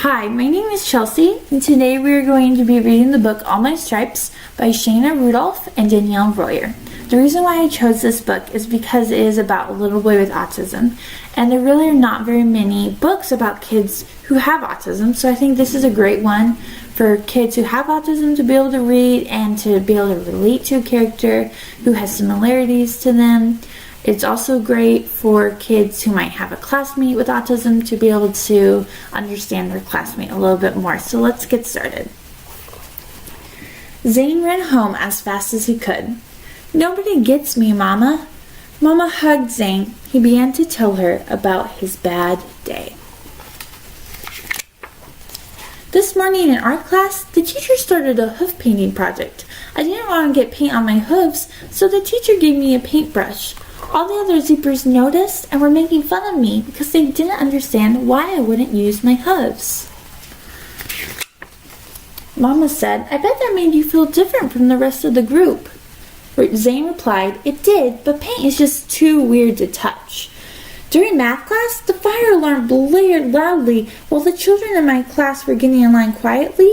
Hi, my name is Chelsea, and today we are going to be reading the book All My Stripes by Shaina Rudolph and Danielle Royer. The reason why I chose this book is because it is about a little boy with autism, and there really are not very many books about kids who have autism, so I think this is a great one for kids who have autism to be able to read and to be able to relate to a character who has similarities to them. It's also great for kids who might have a classmate with autism to be able to understand their classmate a little bit more. So let's get started. Zane ran home as fast as he could. "Nobody gets me, Mama." Mama hugged Zane. He began to tell her about his bad day. "This morning in art class, the teacher started a hoof painting project. I didn't want to get paint on my hoofs, so the teacher gave me a paintbrush. All the other Zeepers noticed and were making fun of me because they didn't understand why I wouldn't use my hooves." Mama said, "I bet that made you feel different from the rest of the group." Zane replied, "It did, but paint is just too weird to touch." During math class, the fire alarm blared loudly while the children in my class were getting in line quietly.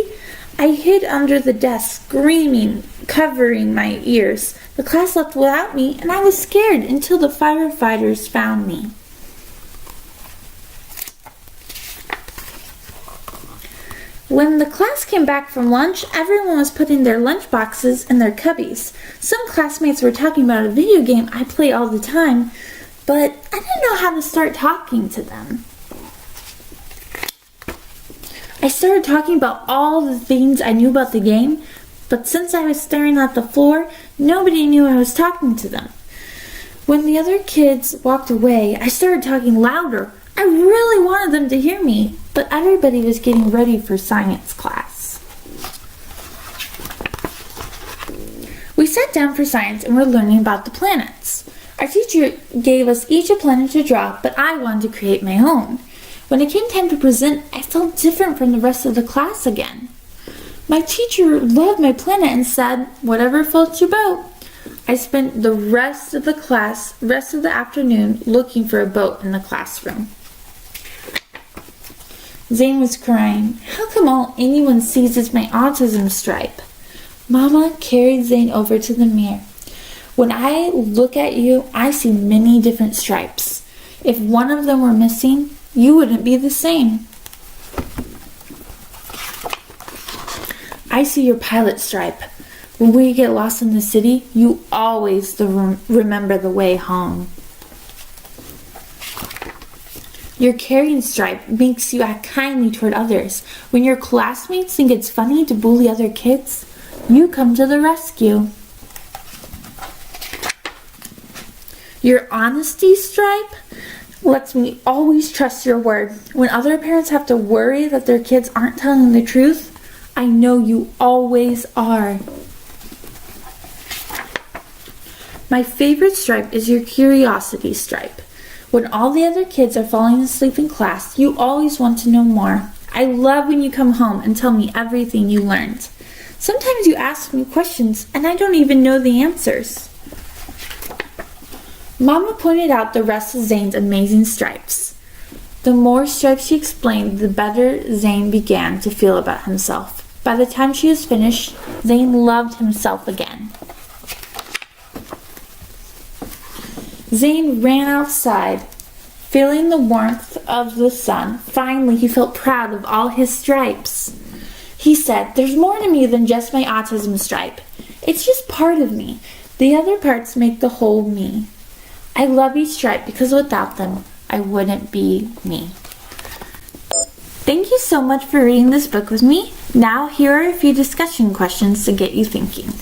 I hid under the desk, screaming, covering my ears. The class left without me, and I was scared until the firefighters found me. When the class came back from lunch, everyone was putting their lunch boxes in their cubbies. Some classmates were talking about a video game I play all the time, but I didn't know how to start talking to them. I started talking about all the things I knew about the game, but since I was staring at the floor, nobody knew I was talking to them. When the other kids walked away, I started talking louder. I really wanted them to hear me, but everybody was getting ready for science class. We sat down for science and were learning about the planets. Our teacher gave us each a planet to draw, but I wanted to create my own. When it came time to present, I felt different from the rest of the class again. My teacher loved my planet and said, "Whatever floats your boat." I spent the rest of the afternoon looking for a boat in the classroom. Zane was crying. "How come all anyone sees is my autism stripe?" Mama carried Zane over to the mirror. "When I look at you, I see many different stripes. If one of them were missing, you wouldn't be the same. I see your pilot stripe. When we get lost in the city, you always remember the way home. Your caring stripe makes you act kindly toward others. When your classmates think it's funny to bully other kids, you come to the rescue. Your honesty stripe lets me always trust your word. When other parents have to worry that their kids aren't telling the truth, I know you always are. My favorite stripe is your curiosity stripe. When all the other kids are falling asleep in class, you always want to know more. I love when you come home and tell me everything you learned. Sometimes you ask me questions and I don't even know the answers." Mama pointed out the rest of Zane's amazing stripes. The more stripes she explained, the better Zane began to feel about himself. By the time she was finished, Zane loved himself again. Zane ran outside, feeling the warmth of the sun. Finally, he felt proud of all his stripes. He said, "There's more to me than just my autism stripe. It's just part of me. The other parts make the whole me. I love each stripe because without them, I wouldn't be me." Thank you so much for reading this book with me. Now, here are a few discussion questions to get you thinking.